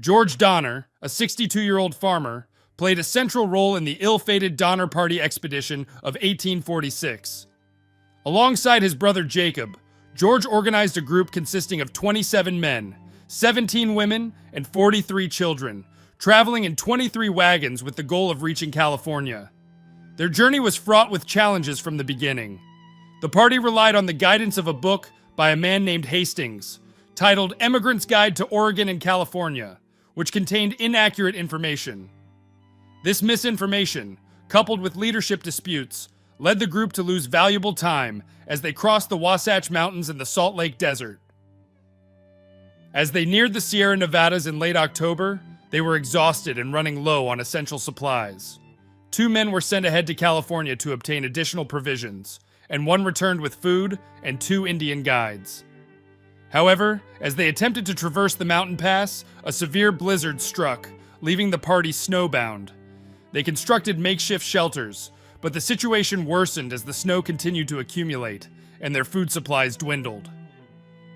George Donner, a 62-year-old farmer, played a central role in the ill-fated Donner Party expedition of 1846. Alongside his brother Jacob, George organized a group consisting of 27 men, 17 women, and 43 children, traveling in 23 wagons with the goal of reaching California. Their journey was fraught with challenges from the beginning. The party relied on the guidance of a book by a man named Hastings, titled Emigrants' Guide to Oregon and California, which contained inaccurate information. This misinformation, coupled with leadership disputes, led the group to lose valuable time as they crossed the Wasatch Mountains and the Salt Lake Desert. As they neared the Sierra Nevadas in late October, they were exhausted and running low on essential supplies. 2 men were sent ahead to California to obtain additional provisions, and 1 returned with food and 2 Indian guides. However, as they attempted to traverse the mountain pass, a severe blizzard struck, leaving the party snowbound. They constructed makeshift shelters, but the situation worsened as the snow continued to accumulate, and their food supplies dwindled.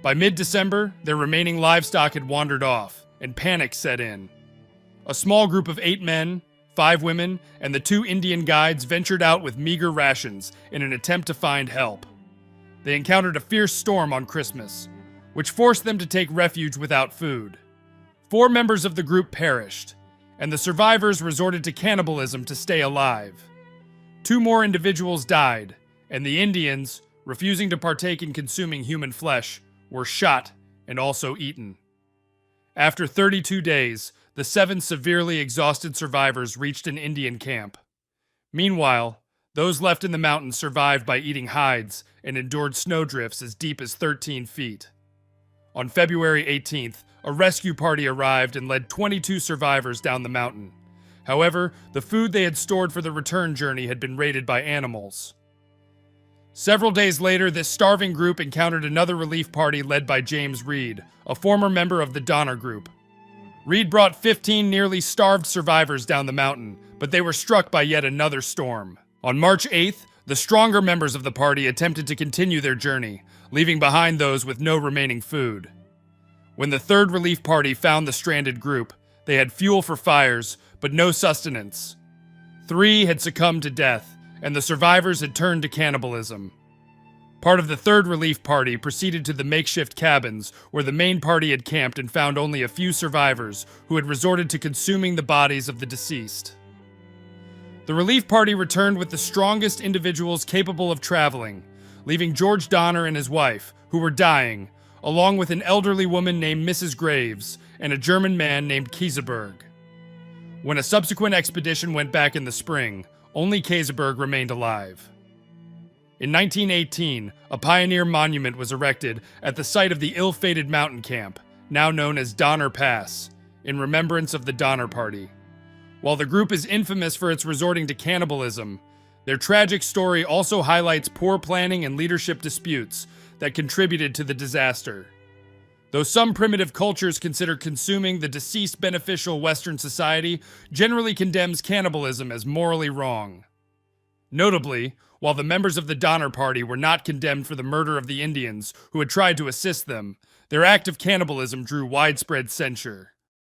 By mid-December, their remaining livestock had wandered off, and panic set in. A small group of 8 men, 5 women, and the 2 Indian guides ventured out with meager rations in an attempt to find help. They encountered a fierce storm on Christmas, which forced them to take refuge without food. 4 members of the group perished, and the survivors resorted to cannibalism to stay alive. 2 more individuals died, and the Indians, refusing to partake in consuming human flesh, were shot and also eaten. After 32 days, the 7 severely exhausted survivors reached an Indian camp. Meanwhile, those left in the mountains survived by eating hides and endured snowdrifts as deep as 13 feet. On February 18th, a rescue party arrived and led 22 survivors down the mountain. However, the food they had stored for the return journey had been raided by animals. Several days later, this starving group encountered another relief party led by James Reed, a former member of the Donner Group. Reed brought 15 nearly starved survivors down the mountain, but they were struck by yet another storm. On March 8th, the stronger members of the party attempted to continue their journey, leaving behind those with no remaining food. When the third relief party found the stranded group, they had fuel for fires, but no sustenance. 3 had succumbed to death, and the survivors had turned to cannibalism. Part of the third relief party proceeded to the makeshift cabins where the main party had camped and found only a few survivors who had resorted to consuming the bodies of the deceased. The relief party returned with the strongest individuals capable of traveling, leaving George Donner and his wife, who were dying, along with an elderly woman named Mrs. Graves and a German man named Kieseberg. When a subsequent expedition went back in the spring, only Kieseberg remained alive. In 1918, a pioneer monument was erected at the site of the ill-fated mountain camp, now known as Donner Pass, in remembrance of the Donner Party. While the group is infamous for its resorting to cannibalism, their tragic story also highlights poor planning and leadership disputes that contributed to the disaster. Though some primitive cultures consider consuming the deceased beneficial Western society generally condemns cannibalism as morally wrong. Notably, while the members of the Donner Party were not condemned for the murder of the Indians who had tried to assist them, their act of cannibalism drew widespread censure.